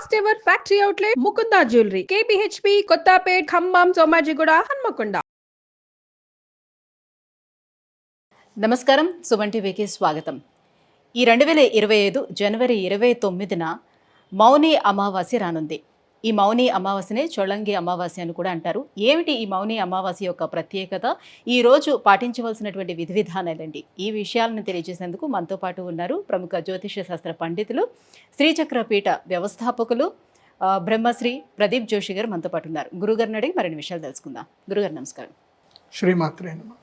First ever factory outlet Mukunda jewellery KPHB Kothapet Khammam Somajiguda Hanamkonda. నమస్కారం, సుమన్ టీవీకి స్వాగతం. ఈ 2025 జనవరి 29న మౌని అమావాస్య రానుంది. ఈ మౌని అమావాస్యనే చొళంగి అమావాస్య అని కూడా అంటారు. ఏమిటి ఈ మౌని అమావాస్య యొక్క ప్రత్యేకత, ఈ రోజు పాటించవలసినటువంటి విధి విధానాలండి, ఈ విషయాలను తెలియజేసేందుకు మనతో పాటు ఉన్నారు ప్రముఖ జ్యోతిష శాస్త్ర పండితులు, శ్రీచక్రపీఠ వ్యవస్థాపకులు బ్రహ్మశ్రీ ప్రదీప్ జోషి గారు మనతో పాటు ఉన్నారు. గురుగారిని అడిగి మరిన్ని విషయాలు తెలుసుకుందాం. గురుగారు నమస్కారం. శ్రీమాత్రే నమః.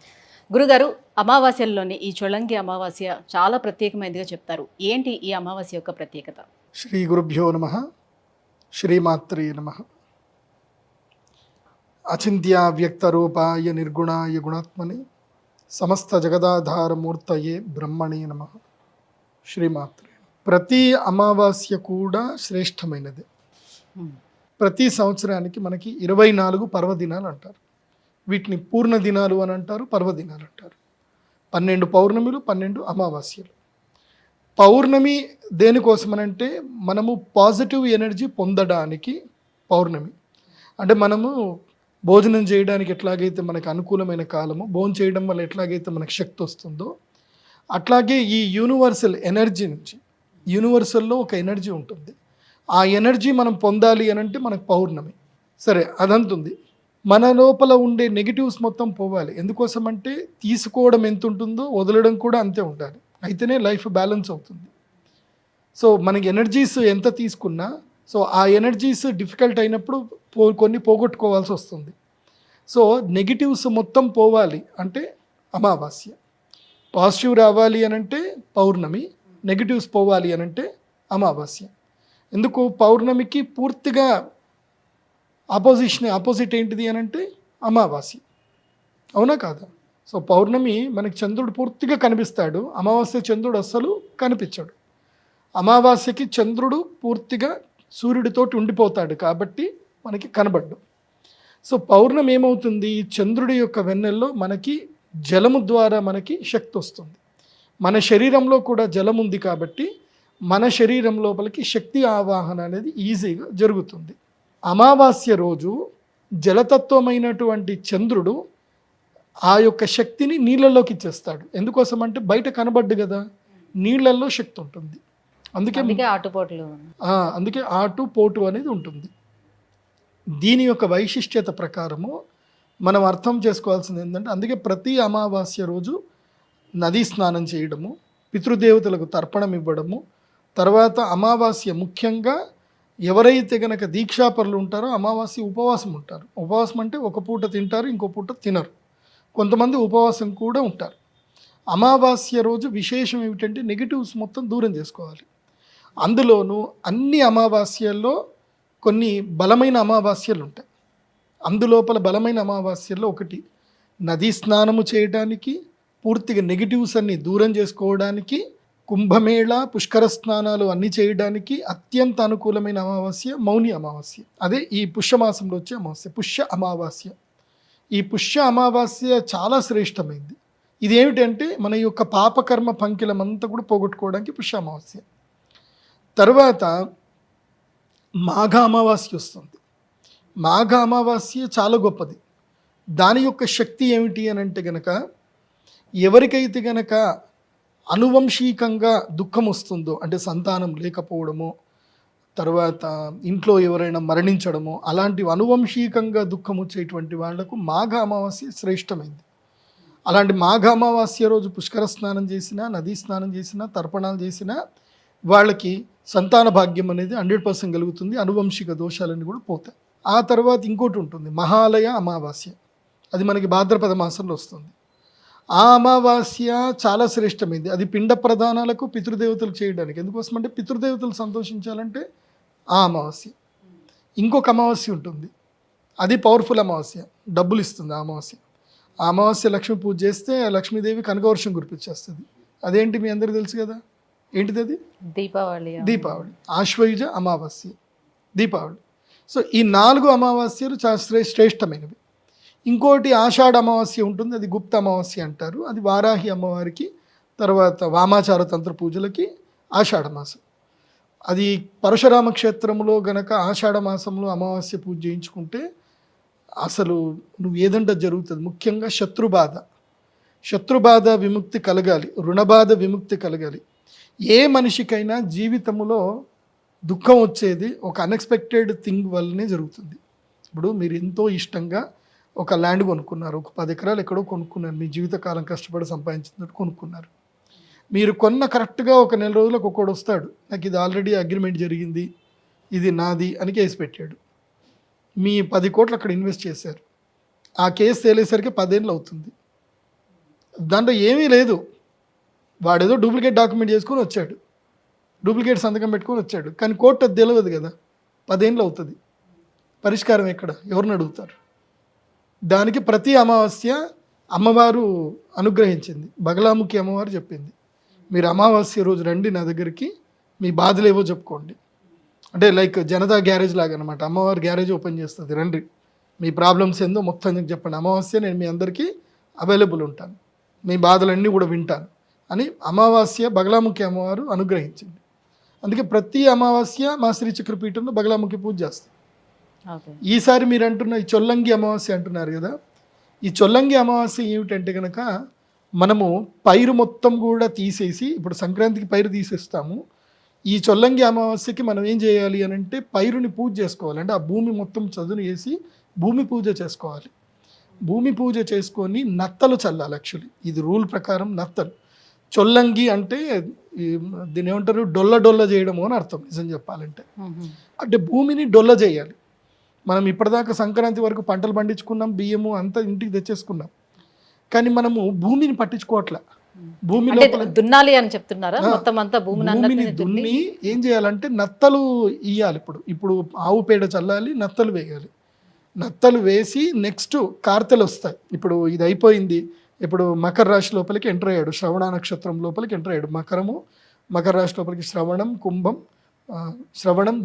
గురుగారు, అమావాస్యల్లోని ఈ చొళంగి అమావాస్య చాలా ప్రత్యేకమైనదిగా చెప్తారు. ఏంటి ఈ అమావాస్య యొక్క ప్రత్యేకత? శ్రీ గురుభ్యో నమః. శ్రీమాత్రే నమః. అచింత్య వ్యక్త రూపాయ నిర్గుణాయ గుణాత్మని సమస్త జగదాధారమూర్తయే బ్రహ్మణే నమః. శ్రీమాత్రే. ప్రతి అమావాస్య కూడా శ్రేష్టమైనది. ప్రతి సంవత్సరానికి మనకి 24 పర్వదినాలు అంటారు. వీటిని పూర్ణ దినాలు అని అంటారు, పర్వదినాలు అంటారు. 12 పౌర్ణమిలు, 12 అమావాస్యలు. పౌర్ణమి దేనికోసమనంటే మనము పాజిటివ్ ఎనర్జీ పొందడానికి పౌర్ణమి. అంటే మనము భోజనం చేయడానికి ఎట్లాగైతే మనకు అనుకూలమైన కాలము, భోజనం చేయడం వల్ల ఎట్లాగైతే మనకు శక్తి వస్తుందో అట్లాగే ఈ యూనివర్సల్ ఎనర్జీ నుంచి, యూనివర్సల్లో ఒక ఎనర్జీ ఉంటుంది. ఆ ఎనర్జీ మనం పొందాలి అని అంటే మనకు పౌర్ణమి. సరే, అదంతుంది. మన లోపల ఉండే నెగిటివ్స్ మొత్తం పోవాలి. ఎందుకోసం అంటే తీసుకోవడం ఎంత ఉంటుందో వదలడం కూడా అంతే ఉండాలి. అయితేనే లైఫ్ బ్యాలెన్స్ అవుతుంది. సో మనకి ఎనర్జీస్ ఎంత తీసుకున్నా, సో ఆ ఎనర్జీస్ డిఫికల్ట్ అయినప్పుడు కొన్ని పోగొట్టుకోవాల్సి వస్తుంది. సో నెగిటివ్స్ మొత్తం పోవాలి అంటే అమావాస్య. పాజిటివ్ రావాలి అని అంటే పౌర్ణమి, నెగిటివ్స్ పోవాలి అని అంటే అమావాస్య. ఎందుకు పౌర్ణమికి పూర్తిగా ఆపోజిట్ ఏంటిది అని అంటే అమావాస్య. అవునా కాదా? సో పౌర్ణమి మనకి చంద్రుడు పూర్తిగా కనిపిస్తాడు, అమావాస్య చంద్రుడు అస్సలు కనిపించాడు. అమావాస్యకి చంద్రుడు పూర్తిగా సూర్యుడితోటి ఉండిపోతాడు కాబట్టి మనకి కనబడ్డు. సో పౌర్ణమి ఏమవుతుంది, చంద్రుడి యొక్క వెన్నెల్లో మనకి జలము ద్వారా మనకి శక్తి వస్తుంది. మన శరీరంలో కూడా జలం ఉంది కాబట్టి మన శరీరం లోపలికి శక్తి ఆవాహన అనేది ఈజీగా జరుగుతుంది. అమావాస్య రోజు జలతత్వమైనటువంటి చంద్రుడు ఆ యొక్క శక్తిని నీళ్ళల్లోకి ఇచ్చేస్తాడు. ఎందుకోసం అంటే బయట కనబడ్డు కదా, నీళ్ళల్లో శక్తి ఉంటుంది. అందుకే ఆటు పోటు అనేది ఉంటుంది. దీని యొక్క వైశిష్ట్యత ప్రకారము మనం అర్థం చేసుకోవాల్సింది ఏంటంటే, అందుకే ప్రతి అమావాస్య రోజు నదీ స్నానం చేయడము, పితృదేవతలకు తర్పణం ఇవ్వడము, తర్వాత అమావాస్య ముఖ్యంగా ఎవరైతే కనుక దీక్షాపరులు ఉంటారో అమావాస్య ఉపవాసం ఉంటారు. ఉపవాసం అంటే ఒక పూట తింటారు, ఇంకో పూట తినరు. కొంతమంది ఉపవాసం కూడా ఉంటారు. అమావాస్య రోజు విశేషం ఏమిటంటే నెగిటివ్స్ మొత్తం దూరం చేసుకోవాలి. అందులోనూ అన్ని అమావాస్యల్లో కొన్ని బలమైన అమావాస్యలు ఉంటాయి. అందులోపల బలమైన అమావాస్యల్లో ఒకటి నదీ స్నానము చేయడానికి, పూర్తిగా నెగిటివ్స్ అన్ని దూరం చేసుకోవడానికి, కుంభమేళ పుష్కర స్నానాలు అన్నీ చేయడానికి అత్యంత అనుకూలమైన అమావాస్య మౌని అమావాస్య. అదే ఈ పుష్యమాసంలో వచ్చే అమావాస్య, పుష్య అమావాస్య. ఈ పుష్య అమావాస్య చాలా శ్రేష్టమైంది. ఇదేమిటంటే మన యొక్క పాపకర్మ పంకిలమంతా కూడా పోగొట్టుకోవడానికి పుష్య అమావాస్య. తర్వాత మాఘ అమావాస్య వస్తుంది. మాఘ అమావాస్య చాలా గొప్పది. దాని యొక్క శక్తి ఏమిటి అని అంటే గనక, ఎవరికైతే గనక అనువంశికంగా దుఃఖం వస్తుందో, అంటే సంతానం లేకపోవడమో, తర్వాత ఇంట్లో ఎవరైనా మరణించడమో, అలాంటివి అనువంశికంగా దుఃఖం వచ్చేటువంటి వాళ్లకు మాఘ అమావాస్య శ్రేష్టమైంది. అలాంటి మాఘ అమావాస్య రోజు పుష్కర స్నానం చేసినా, నదీ స్నానం చేసినా, తర్పణాలు చేసినా వాళ్ళకి సంతాన భాగ్యం అనేది 100% కలుగుతుంది. అనువంశిక దోషాలన్నీ కూడా పోతాయి. ఆ తర్వాత ఇంకోటి ఉంటుంది, మహాలయ అమావాస్య. అది మనకి భాద్రపద మాసంలో వస్తుంది. ఆ అమావాస్య చాలా శ్రేష్టమైంది. అది పిండ ప్రదానాలకు, పితృదేవతలు చేయడానికి. ఎందుకోసం అంటే పితృదేవతలు సంతోషించాలంటే ఆ అమావాస్య. ఇంకొక అమావాస్య ఉంటుంది, అది పవర్ఫుల్ అమావాస్య, డబ్బులు ఇస్తుంది ఆ అమావాస్య. ఆ అమావాస్య లక్ష్మీ పూజ చేస్తే లక్ష్మీదేవి కనకవర్షం కురిపించేస్తుంది. అదేంటి మీ అందరికీ తెలుసు కదా, ఏంటిది అది? దీపావళి. ఆశ్వయుజ అమావాస్య, దీపావళి. సో ఈ 4 అమావాస్యలు చాలా శ్రేష్టమైనవి. ఇంకోటి ఆషాఢ అమావాస్య ఉంటుంది, అది గుప్త అమావాస్య అంటారు. అది వారాహి అమ్మవారికి, తర్వాత వామాచార తంత్ర పూజలకి ఆషాఢ మాసం. అది పరశురామ క్షేత్రంలో గనక ఆషాఢ మాసంలో అమావాస్య పూజ చేయించుకుంటే అసలు నువ్వు ఏదంటే జరుగుతుంది. ముఖ్యంగా శత్రుబాధ విముక్తి కలగాలి, రుణబాధ విముక్తి కలగాలి. ఏ మనిషికైనా జీవితంలో దుఃఖం వచ్చేది ఒక అన్ఎక్స్పెక్టెడ్ థింగ్ వల్లనే జరుగుతుంది. ఇప్పుడు మీరు ఎంతో ఇష్టంగా ఒక ల్యాండ్ కొనుక్కున్నారు, ఒక 10 ఎకరాలు ఎక్కడో కొనుక్కున్నారు, మీ జీవితకాలం కష్టపడి సంపాదించినట్టు కొనుక్కున్నారు. మీరు కొన్న కరెక్ట్గా ఒక నెల రోజులకు ఒకడు వస్తాడు, నాకు ఇది ఆల్రెడీ అగ్రిమెంట్ జరిగింది, ఇది నాది అని కేసు పెట్టాడు. మీ 10 కోట్లు అక్కడ ఇన్వెస్ట్ చేశారు, ఆ కేసు తేలేసరికి 10 ఏళ్ళు అవుతుంది. దాంట్లో ఏమీ లేదు, వాడేదో డూప్లికేట్ డాక్యుమెంట్ చేసుకొని వచ్చాడు, డూప్లికేట్ సంతకం పెట్టుకొని వచ్చాడు, కానీ కోర్టు అది తెలియదు కదా, 10 ఏళ్ళు అవుతుంది. పరిష్కారం ఎక్కడ, ఎవరిని అడుగుతారు? దానికి ప్రతి అమావాస్య అమ్మవారు అనుగ్రహించింది, బగలాముఖి అమ్మవారు చెప్పింది, మీరు అమావాస్య రోజు రండి నా దగ్గరికి, మీ బాధలు ఏవో చెప్పుకోండి. అంటే లైక్ జనతా గ్యారేజ్ లాగా అనమాట, అమ్మవారు గ్యారేజ్ ఓపెన్ చేస్తుంది, రండి మీ ప్రాబ్లమ్స్ ఏందో మొత్తం చెప్పండి, అమావాస్య నేను మీ అందరికీ అవైలబుల్ ఉంటాను, మీ బాధలన్నీ కూడా వింటాను అని అమావాస్య బగలాముఖి అమ్మవారు అనుగ్రహించింది. అందుకే ప్రతి అమావాస్య మా శ్రీ చక్రపీఠంలో బగలాముఖి పూజ చేస్తాం. ఈసారి మీరు అంటున్న ఈ చొల్లంగి అమావాస్య అంటున్నారు కదా, ఈ చొల్లంగి అమావాస్య ఏమిటంటే కనుక మనము పైరు మొత్తం కూడా తీసేసి, ఇప్పుడు సంక్రాంతికి పైరు తీసేస్తాము, ఈ చొల్లంగి అమావాస్యకి మనం ఏం చేయాలి అని అంటే పైరుని పూజ చేసుకోవాలి. అంటే ఆ భూమి మొత్తం చదును వేసి భూమి పూజ చేసుకోవాలి. భూమి పూజ చేసుకొని నత్తలు చల్లాలి. యాక్చువల్లీ ఇది రూల్ ప్రకారం నత్తలు. చొల్లంగి అంటే దీని ఏమంటారు, డొల్ల చేయడము అని అర్థం నిజం చెప్పాలంటే. అంటే భూమిని డొల్ల చేయాలి. మనం ఇప్పటిదాకా సంక్రాంతి వరకు పంటలు పండించుకున్నాం, బియ్యము అంతా ఇంటికి తెచ్చేసుకున్నాం, కానీ మనము భూమిని పట్టించుకోవట్లే. భూమి లోపల దున్నాలి అని చెప్తున్నారా? మొత్తం అంతా భూమిని దున్ని ఏం చేయాలంటే నత్తలు ఇయ్యాలి. ఇప్పుడు ఆవు పేడ చల్లాలి, నత్తలు వేయాలి. నత్తలు వేసి నెక్స్ట్ కార్తెలు వస్తాయి. ఇప్పుడు ఇది అయిపోయింది, ఇప్పుడు మకర రాశి లోపలికి ఎంటర్ అయ్యాడు, శ్రవణ నక్షత్రం లోపలికి ఎంటర్ అయ్యాడు. మకర రాశి లోపలికి శ్రవణం, కుంభం, శ్రవణం,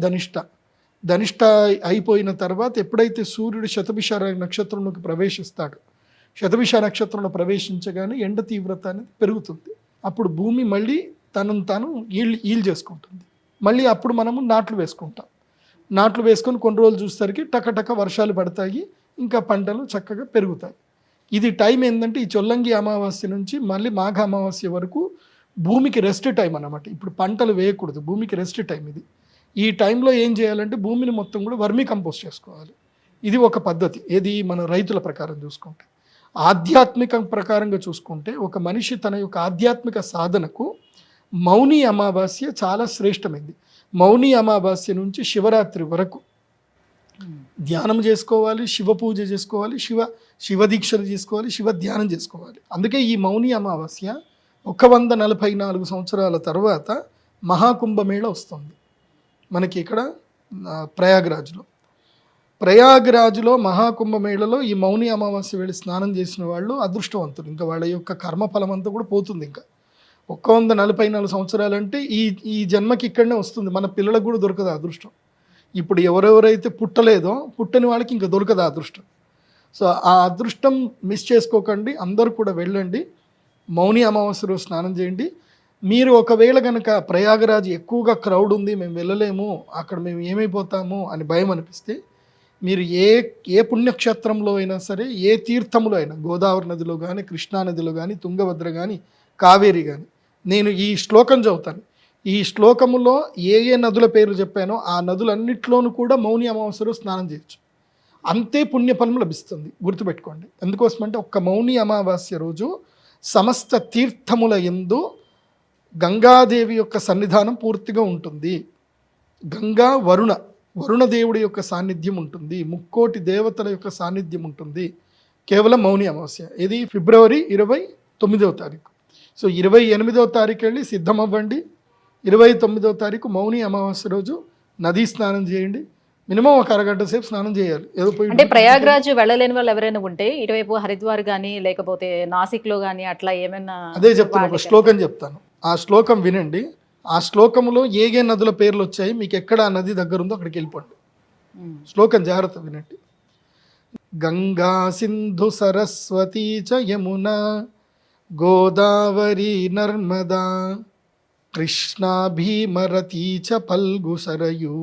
ధనిష్ట అయిపోయిన తర్వాత ఎప్పుడైతే సూర్యుడు శతభిష నక్షత్రంలోకి ప్రవేశిస్తాడు, శతభిష నక్షత్రంలో ప్రవేశించగానే ఎండ తీవ్రత అనేది పెరుగుతుంది. అప్పుడు భూమి మళ్ళీ తనను తాను ఈల్ చేసుకుంటుంది. మళ్ళీ అప్పుడు మనము నాట్లు వేసుకుంటాం. నాట్లు వేసుకొని కొన్ని రోజులు చూసేసరికి టకటక వర్షాలు పడతాయి, ఇంకా పంటలు చక్కగా పెరుగుతాయి. ఇది టైం ఏంటంటే ఈ చొల్లంగి అమావాస్య నుంచి మళ్ళీ మాఘ అమావాస్య వరకు భూమికి రెస్ట్ టైం అన్నమాట. ఇప్పుడు పంటలు వేయకూడదు, భూమికి రెస్ట్ టైం ఇది. ఈ టైంలో ఏం చేయాలంటే భూమిని మొత్తం కూడా వర్మీ కంపోస్ట్ చేసుకోవాలి. ఇది ఒక పద్ధతి. ఏది మన రైతుల ప్రకారం చూసుకుంటే. ఆధ్యాత్మిక ప్రకారంగా చూసుకుంటే ఒక మనిషి తన యొక్క ఆధ్యాత్మిక సాధనకు మౌని అమావాస్య చాలా శ్రేష్టమైంది. మౌని అమావాస్య నుంచి శివరాత్రి వరకు ధ్యానం చేసుకోవాలి, శివ పూజ చేసుకోవాలి, శివ దీక్షలు చేసుకోవాలి, శివ ధ్యానం చేసుకోవాలి. అందుకే ఈ మౌని అమావాస్య 144 సంవత్సరాల తర్వాత మహాకుంభమేళ వస్తుంది మనకి ఇక్కడ ప్రయాగ్రాజ్లో మహాకుంభమేళలో ఈ మౌని అమావాస్య వెళ్ళి స్నానం చేసిన వాళ్ళు అదృష్టవంతులు. ఇంకా వాళ్ళ యొక్క కర్మఫలం అంతా కూడా పోతుంది. ఇంకా 144 సంవత్సరాలంటే ఈ జన్మకి ఇక్కడనే వస్తుంది. మన పిల్లలకు కూడా దొరకదు అదృష్టం. ఇప్పుడు ఎవరెవరైతే పుట్టని వాళ్ళకి ఇంకా దొరకదు అదృష్టం. సో ఆ అదృష్టం మిస్ చేసుకోకండి, అందరూ కూడా వెళ్ళండి, మౌని అమావాస్య రోజు స్నానం చేయండి. మీరు ఒకవేళ కనుక ప్రయాగరాజ్ ఎక్కువగా క్రౌడ్ ఉంది, మేము వెళ్ళలేము, అక్కడ మేము ఏమైపోతాము అని భయం అనిపిస్తే మీరు ఏ పుణ్యక్షేత్రంలో అయినా సరే, ఏ తీర్థంలో అయినా, గోదావరి నదిలో కానీ, కృష్ణానదిలో కానీ, తుంగభద్ర కానీ, కావేరి కానీ, నేను ఈ శ్లోకం చదువుతాను. ఈ శ్లోకములో ఏ నదుల పేర్లు చెప్పానో ఆ నదులన్నిట్లోనూ కూడా మౌని అమావాస్యలో స్నానం చేయొచ్చు. అంతే పుణ్యఫలం లభిస్తుంది, గుర్తుపెట్టుకోండి. ఎందుకోసమంటే ఒక్క మౌని అమావాస్య రోజు సమస్త తీర్థముల యందు గంగాదేవి యొక్క సన్నిధానం పూర్తిగా ఉంటుంది. గంగా వరుణ దేవుడి యొక్క సాన్నిధ్యం ఉంటుంది, ముక్కోటి దేవతల యొక్క సాన్నిధ్యం ఉంటుంది కేవలం మౌని అమావాస్య. ఇది ఫిబ్రవరి 29వ తారీఖు. సో 28వ తారీఖు వెళ్ళి సిద్ధమవ్వండి. 29వ తారీఖు మౌని అమావాస్య రోజు నదీ స్నానం చేయండి. మినిమం ఒక అరగంట సేపు స్నానం చేయాలి. ఏదో పోయి అంటే ప్రయాగ్రాజ్ వెళ్ళలేని వాళ్ళు ఎవరైనా ఉంటే ఇటువైపు హరిద్వార్ కానీ లేకపోతే నాసిక్లో కానీ అట్లా ఏమైనా, అదే చెప్తాను, ఒక శ్లోకం చెప్తాను, ఆ శ్లోకం వినండి. ఆ శ్లోకంలో ఏ నదుల పేర్లు వచ్చాయి, మీకు ఎక్కడ ఆ నది దగ్గర ఉందో అక్కడికి వెళ్ళిపోండి. శ్లోకం జాగ్రత్త వినండి. గంగా సింధు సరస్వతీ చ యమున గోదావరి నర్మదా కృష్ణా భీమరతీ చ పల్గు సరయు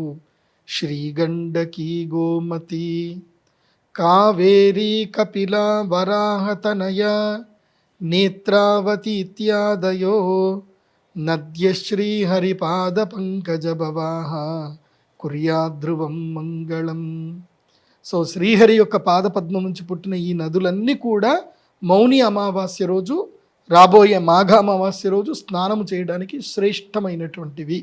శ్రీగండకీ గోమతి కావేరీ కపిలా వరాహతనయ నేత్రావతి ఇత్యాదయో నద్యశ్రీహరిపాద పంకజభవాః కుర్యాద్ధ్రువం మంగళం. సో శ్రీహరి యొక్క పాదపద్మం నుంచి పుట్టిన ఈ నదులన్నీ కూడా మౌని అమావాస్య రోజు, రాబోయే మాఘ అమావాస్య రోజు స్నానం చేయడానికి శ్రేష్టమైనటువంటివి.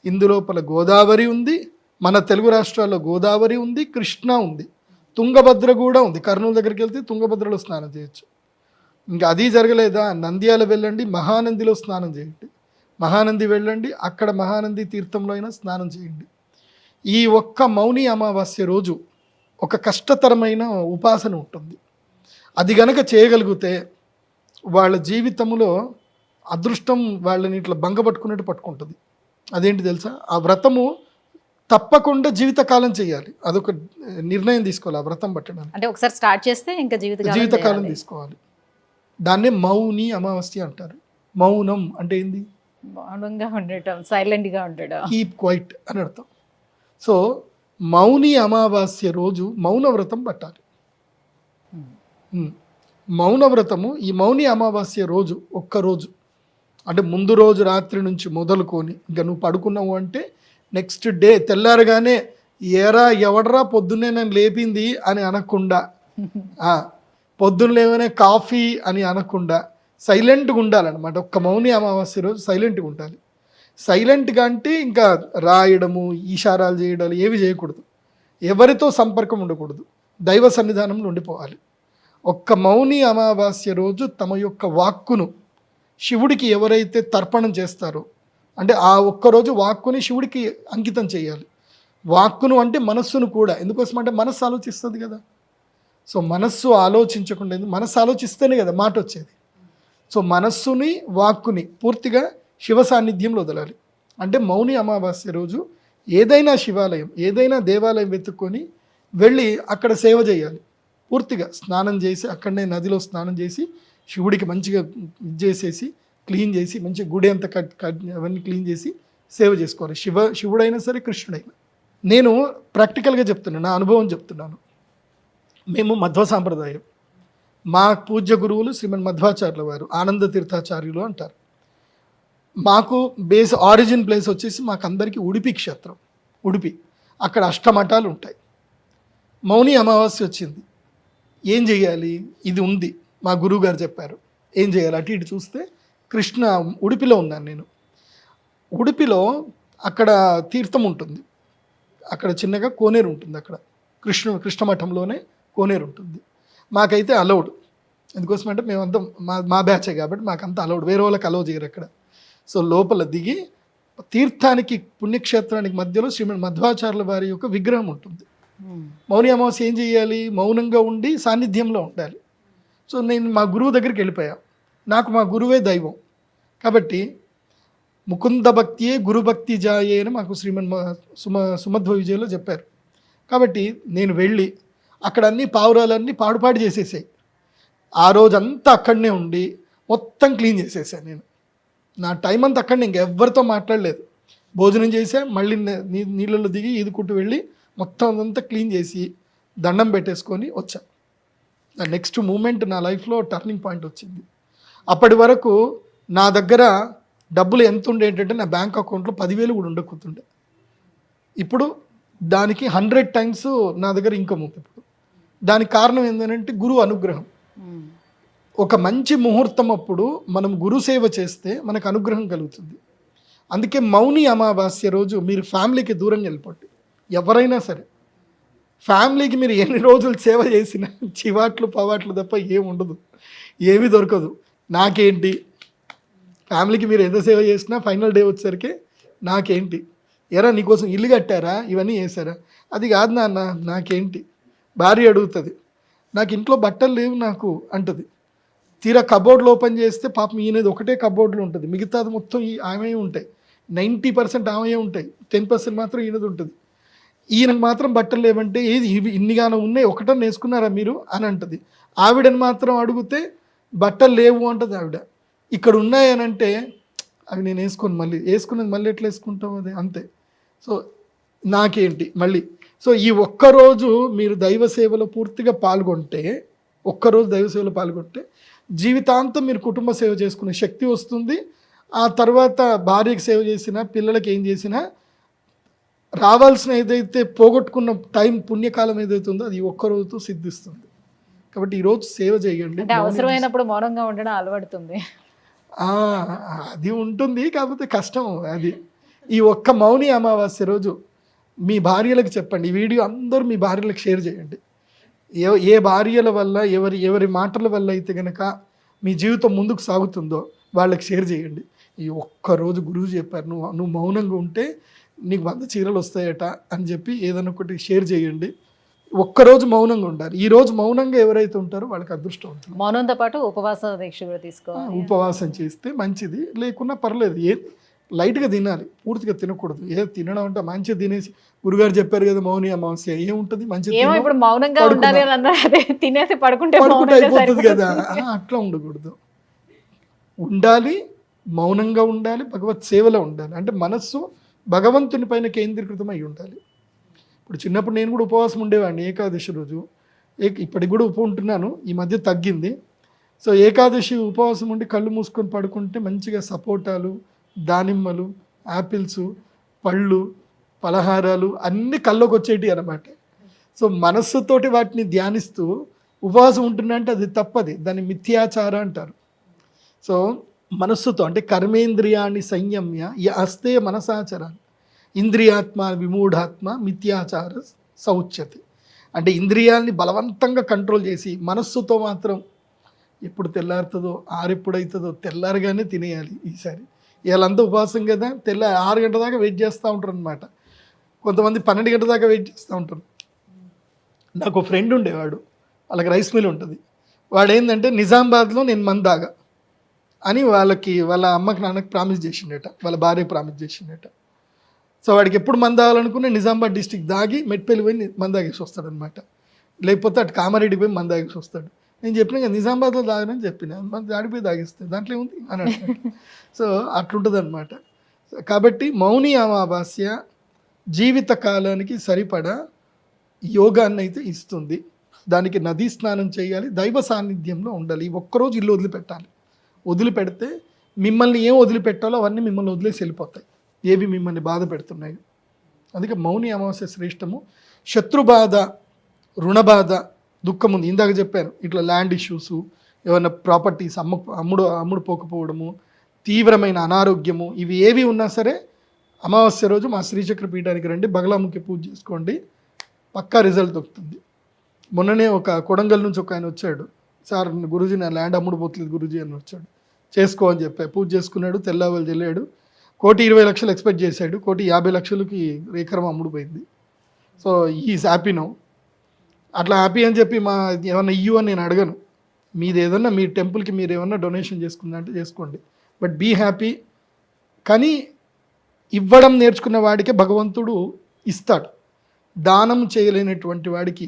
ఇందులోపల గోదావరి ఉంది, మన తెలుగు రాష్ట్రాల్లో గోదావరి ఉంది, కృష్ణ ఉంది, తుంగభద్ర కూడా ఉంది. కర్నూలు దగ్గరికి వెళ్తే తుంగభద్రలో స్నానం చేయొచ్చు. ఇంకా అది జరగలేదా, నంద్యాల వెళ్ళండి, మహానందిలో స్నానం చేయండి. మహానంది వెళ్ళండి, అక్కడ మహానంది తీర్థంలో అయినా స్నానం చేయండి. ఈ ఒక్క మౌని అమావాస్య రోజు ఒక కష్టతరమైన ఉపాసన ఉంటుంది. అది గనక చేయగలిగితే వాళ్ళ జీవితంలో అదృష్టం వాళ్ళని ఇట్లా బంగపట్టుకున్నట్టు పట్టుకుంటుంది. అదేంటి తెలుసా, ఆ వ్రతము తప్పకుండా జీవితకాలం చేయాలి. అదొక నిర్ణయం తీసుకోవాలి ఆ వ్రతం పట్టడానికి. అంటే ఒకసారి స్టార్ట్ చేస్తే ఇంకా జీవితకాలం తీసుకోవాలి. దాన్నే మౌని అమావాస్య అంటారు. మౌనం అంటే ఏంది, మౌనంగా ఉండటం, సైలెంట్గా ఉండడం, కీప్ క్వైట్ అని అర్థం. సో మౌని అమావాస్య రోజు మౌన వ్రతం పట్టాలి. మౌన వ్రతము ఈ మౌని అమావాస్య రోజు ఒక్కరోజు, అంటే ముందు రోజు రాత్రి నుంచి మొదలుకొని ఇంకా నువ్వు పడుకున్నావు అంటే నెక్స్ట్ డే తెల్లారగానే ఏరా ఎవడరా పొద్దున్నే నన్ను లేపింది అని అనకుండా, పొద్దున్న లేవనే కాఫీ అని అనకుండా సైలెంట్గా ఉండాలన్నమాట. ఒక్క మౌని అమావాస్య రోజు సైలెంట్గా ఉండాలి. సైలెంట్గా అంటే ఇంకా రాయడము, ఈశారాలు చేయడాలు ఏవి చేయకూడదు. ఎవరితో సంపర్కం ఉండకూడదు. దైవ సన్నిధానంలో ఉండిపోవాలి. ఒక్క మౌని అమావాస్య రోజు తమ యొక్క వాక్కును శివుడికి ఎవరైతే తర్పణం చేస్తారో, అంటే ఆ ఒక్కరోజు వాక్కుని శివుడికి అంకితం చేయాలి. వాక్కును అంటే మనస్సును కూడా, ఎందుకోసం అంటే మనస్సు ఆలోచిస్తుంది కదా. సో మనస్సు ఆలోచించకుండా, మనస్సు ఆలోచిస్తేనే కదా మాట వచ్చేది. సో మనస్సుని వాక్కుని పూర్తిగా శివ సాన్నిధ్యంలో వదలాలి. అంటే మౌని అమావాస్య రోజు ఏదైనా శివాలయం, ఏదైనా దేవాలయం వెతుక్కొని వెళ్ళి అక్కడ సేవ చేయాలి. పూర్తిగా స్నానం చేసి అక్కడనే నదిలో స్నానం చేసి శివుడికి మంచిగా చేసేసి క్లీన్ చేసి మంచి గుడి అంతా అవన్నీ క్లీన్ చేసి సేవ చేసుకోవాలి. శివుడైనా సరే కృష్ణుడైనా. నేను ప్రాక్టికల్గా చెప్తున్నాను, నా అనుభవం చెప్తున్నాను. మేము మధ్వ సాంప్రదాయం. మా పూజ్య గురువులు శ్రీమన్ మధ్వాచార్యుల వారు, ఆనంద తీర్థాచార్యులు అంటారు. మాకు బేస్ ఆరిజిన్ ప్లేస్ వచ్చేసి మాకు అందరికీ ఉడిపి క్షేత్రం. ఉడిపి అక్కడ అష్టమఠాలు ఉంటాయి. మౌని అమావాస్య వచ్చింది, ఏం చేయాలి, ఇది ఉంది, మా గురువు గారు చెప్పారు ఏం చేయాలి. అటు ఇటు చూస్తే కృష్ణ ఉడిపిలో ఉన్నాను నేను. ఉడిపిలో అక్కడ తీర్థం ఉంటుంది, అక్కడ చిన్నగా కోనేరు ఉంటుంది. అక్కడ కృష్ణమఠంలోనే కోనేరు ఉంటుంది. మాకైతే అలౌడ్, ఎందుకోసమంటే మేమంతా మా బ్యాచే కాబట్టి మాకంతా అలౌడ్, వేరే వాళ్ళకి అలౌ చేయరు అక్కడ. సో లోపల దిగి తీర్థానికి పుణ్యక్షేత్రానికి మధ్యలో శ్రీమన్ మధ్వాచార్యుల వారి యొక్క విగ్రహం ఉంటుంది. మౌని అమావాస్య ఏం చేయాలి, మౌనంగా ఉండి సాన్నిధ్యంలో ఉండాలి. సో నేను మా గురువు దగ్గరికి వెళ్ళిపోయా. నాకు మా గురువే దైవం కాబట్టి ముకుంద భక్తియే గురుభక్తి జాయే అని మాకు శ్రీమన్ సుమధ్వ విజయలో చెప్పారు. కాబట్టి నేను వెళ్ళి అక్కడ అన్ని పావురాలన్నీ పాడుపాడు చేసేసాయి. ఆ రోజంతా అక్కడనే ఉండి మొత్తం క్లీన్ చేసేసాను నేను. నా టైం అంతా అక్కడనే, ఇంకెవ్వరితో మాట్లాడలేదు. భోజనం చేసా, మళ్ళీ నీళ్ళలో దిగి ఈదుకుంటూ వెళ్ళి మొత్తం అంతా క్లీన్ చేసి దండం పెట్టేసుకొని వచ్చా. నా నెక్స్ట్ మూమెంట్ నా లైఫ్లో టర్నింగ్ పాయింట్ వచ్చింది. అప్పటి వరకు నా దగ్గర డబ్బులు ఎంత ఉండే ఏంటంటే నా బ్యాంక్ అకౌంట్లో 10,000 కూడా ఉండకపోతుండే. ఇప్పుడు దానికి 100 times నా దగ్గర ఇన్కమ్ ఉంది ఇప్పుడు. దానికి కారణం ఏంటంటే గురువు అనుగ్రహం. ఒక మంచి ముహూర్తం అప్పుడు మనం గురు సేవ చేస్తే మనకు అనుగ్రహం కలుగుతుంది. అందుకే మౌని అమావాస్య రోజు మీరు ఫ్యామిలీకి దూరంగా వెళ్ళిపోండి. ఎవరైనా సరే ఫ్యామిలీకి మీరు ఎన్ని రోజులు సేవ చేసినా చివాట్లు పవాట్లు తప్ప ఏమి ఉండదు, ఏమీ దొరకదు. నాకేంటి, ఫ్యామిలీకి మీరు ఎంత సేవ చేసినా ఫైనల్ డే వచ్చేసరికి నాకేంటి, ఎరా నీకోసం ఇల్లు కట్టారా, ఇవన్నీ చేశారా, అది కాదు నాన్న నాకేంటి. భార్య అడుగుతుంది, నాకు ఇంట్లో బట్టలు లేవు నాకు అంటుంది. తీరా కబోర్డ్లు ఓపెన్ చేస్తే పాపం ఈయనది ఒకటే కబోర్డ్లు ఉంటుంది, మిగతాది మొత్తం ఆమె ఉంటాయి. 90% ఆమె ఉంటాయి, 10% మాత్రం ఈయనది ఉంటుంది. ఈయనకు మాత్రం బట్టలు లేవంటే ఏది ఇన్నిగానో ఉన్నాయి, ఒకటని వేసుకున్నారా మీరు అని అంటుంది. ఆవిడని మాత్రం అడిగితే బట్టలు లేవు అంటుంది ఆవిడ. ఇక్కడ ఉన్నాయనంటే అవి నేను వేసుకున్నది మళ్ళీ ఎట్లా వేసుకుంటాం, అది అంతే. సో నాకేంటి మళ్ళీ, సో ఈ ఒక్కరోజు మీరు దైవ సేవలో పూర్తిగా పాల్గొంటే, ఒక్కరోజు దైవ సేవలో పాల్గొంటే జీవితాంతం మీరు కుటుంబ సేవ చేసుకునే శక్తి వస్తుంది. ఆ తర్వాత భార్యకి సేవ చేసినా, పిల్లలకి ఏం చేసినా రావాల్సిన ఏదైతే పోగొట్టుకున్న టైం, పుణ్యకాలం ఏదైతే ఉందో అది ఒక్కరోజుతో సిద్ధిస్తుంది. కాబట్టి ఈరోజు సేవ చేయండి. అవసరమైనప్పుడు మౌనంగా ఉండడం అలవడుతుంది. అది ఉంటుంది, కాకపోతే కష్టం అది. ఈ ఒక్క మౌని అమావాస్య రోజు మీ భార్యలకు చెప్పండి. ఈ వీడియో అందరూ మీ భార్యలకు షేర్ చేయండి. ఏ భార్యల వల్ల, ఎవరి మాటల వల్ల అయితే కనుక మీ జీవితం ముందుకు సాగుతుందో వాళ్ళకి షేర్ చేయండి. ఈ ఒక్కరోజు గురువు చెప్పారు, నువ్వు మౌనంగా ఉంటే నీకు 100 చీరలు వస్తాయట అని చెప్పి ఏదైనా ఒకటి షేర్ చేయండి. ఒక్కరోజు మౌనంగా ఉండాలి. ఈ రోజు మౌనంగా ఎవరైతే ఉంటారో వాళ్ళకి అదృష్టం ఉంటుంది. మౌనంతో పాటు ఉపవాస దీక్ష కూడా తీసుకోవాలి. ఉపవాసం చేస్తే మంచిది, లేకున్నా పర్లేదు. లైట్గా తినాలి, పూర్తిగా తినకూడదు. తినడం అంటే మంచిగా తినేసి, గురుగారు చెప్పారు కదా మౌని అమావాస్య ఏముంటుంది మంచిది, ఇప్పుడు మౌనంగా ఉండాలి అని అన్నారు, తినేసి పడుకుంటే అయిపోతుంది కదా. అట్లా ఉండకూడదు, ఉండాలి, మౌనంగా ఉండాలి, భగవత్ సేవలో ఉండాలి. అంటే మనస్సు భగవంతుని పైన కేంద్రీకృతం అయి ఉండాలి. ఇప్పుడు చిన్నప్పుడు నేను కూడా ఉపవాసం ఉండేవాడిని ఏకాదశి రోజు. ఇప్పటికి కూడా ఉంటున్నాను, ఈ మధ్య తగ్గింది. సో ఏకాదశి ఉపవాసం ఉండి కళ్ళు మూసుకొని పడుకుంటే మంచిగా సపోటాలు, దానిమ్మలు, యాపిల్స్, పళ్ళు, పలహారాలు అన్నీ కళ్ళకు వచ్చేటి అన్నమాట. సో మనస్సుతోటి వాటిని ధ్యానిస్తూ ఉపవాసం ఉంటున్నా అంటే అది తప్పది, దాన్ని మిథ్యాచార అంటారు. సో మనస్సుతో అంటే కర్మేంద్రియాన్ని సంయమ్య అస్తే మనసాచరాన్ని ఇంద్రియాత్మ విమూఢాత్మ మిథ్యాచార సౌచ్యతి. అంటే ఇంద్రియాల్ని బలవంతంగా కంట్రోల్ చేసి మనస్సుతో మాత్రం ఎప్పుడు తెల్లారుతుందో, ఆరెప్పుడవుతుందో తెల్లారగానే తినేయాలి. ఈసారి వీళ్ళంతా ఉపవాసం కదా, 6 గంటల దాకా వెయిట్ చేస్తూ ఉంటారు అనమాట. కొంతమంది 12 గంటల దాకా వెయిట్ చేస్తూ ఉంటారు. నాకు ఒక ఫ్రెండ్ ఉండేవాడు, వాళ్ళకి రైస్ మిల్ ఉంటుంది. వాడు ఏంటంటే నిజామాబాద్లో నేను మందు తాగా అని వాళ్ళ అమ్మకి నాన్నకి ప్రామిస్ చేసిండట, వాళ్ళ భార్య ప్రామిస్ చేసిండట. సో వాడికి ఎప్పుడు మందు తాగాలనుకునే నిజామాబాద్ డిస్టిక్ దాగి మెట్పల్లి పోయి మందు తాగేసి వస్తాడనమాట. లేకపోతే అటు కామారెడ్డికి పోయి మందు తాగేసి వస్తాడు. నేను చెప్పిన కదా నిజామాబాద్లో తాగనని చెప్పిన, మంది ఆడిపోయి తాగిస్తాను, దాంట్లో ఏముంది అని అంటాడు. సో అట్లుంటుంది అనమాట. కాబట్టి మౌని అమావాస్య జీవిత కాలానికి సరిపడా యోగాన్ని అయితే ఇస్తుంది. దానికి నదీ స్నానం చేయాలి, దైవ సాన్నిధ్యంలో ఉండాలి. ఒక్కరోజు ఇల్లు వదిలిపెట్టాలి. వదిలిపెడితే మిమ్మల్ని ఏం వదిలిపెట్టాలో అవన్నీ మిమ్మల్ని వదిలేసి వెళ్ళిపోతాయి, ఏవి మిమ్మల్ని బాధ పెడుతున్నాయి. అందుకే మౌని అమావాస్య శ్రేష్టము. శత్రుబాధ, రుణబాధ, దుఃఖం ఉంది. ఇందాక చెప్పాను, ఇట్లా ల్యాండ్ ఇష్యూసు, ఏమైనా ప్రాపర్టీస్ అమ్ముడు పోకపోవడము, తీవ్రమైన అనారోగ్యము, ఇవి ఏవి ఉన్నా సరే అమావాస్య రోజు మా శ్రీచక్ర పీఠానికి రండి, బగలాముఖి పూజ చేసుకోండి, పక్కా రిజల్ట్ దొరుకుతుంది. మొన్ననే ఒక కొడంగల్ నుంచి ఒక ఆయన వచ్చాడు, సార్ గురూజీ నా ల్యాండ్ అమ్ముడు పోతుంది గురూజీ అని వచ్చాడు. చేసుకో అని చెప్పా, పూజ చేసుకున్నాడు, తెల్లవాళ్ళు వెళ్ళాడు. 1,20,00,000 ఎక్స్పెక్ట్ చేశాడు, 1,50,00,000కి ఎకరం అమ్ముడు పోయింది. So is happy now. అట్లా హ్యాపీ అని చెప్పి ఏమన్నా ఇయ్యు అని నేను అడగను. మీది ఏదన్నా మీ టెంపుల్కి మీరు ఏమన్నా డొనేషన్ చేసుకుందంటే చేసుకోండి, బట్ బీ హ్యాపీ. కానీ ఇవ్వడం నేర్చుకున్న వాడికే భగవంతుడు ఇస్తాడు. దానం చేయలేనటువంటి వాడికి,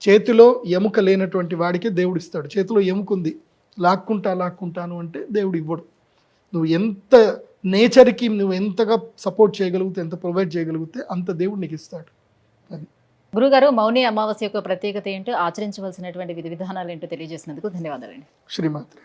చేతిలో ఎముక లేనటువంటి వాడికే దేవుడు ఇస్తాడు. చేతిలో ఎముకుంది, లాక్కుంటాను అంటే దేవుడు ఇవ్వడు. నువ్వు ఎంత నేచర్కి నువ్వు ఎంతగా సపోర్ట్ చేయగలిగితే, ఎంత ప్రొవైడ్ చేయగలిగితే అంత దేవుడు నీకు ఇస్తాడు. అది గురుగారు, మౌని అమావాస్య యొక్క ప్రత్యేకత ఏంటో, ఆచరించవలసినటువంటి విధి విధానాలు ఏంటో తెలియజేసినందుకు ధన్యవాదాలండి. శ్రీమాత్రే.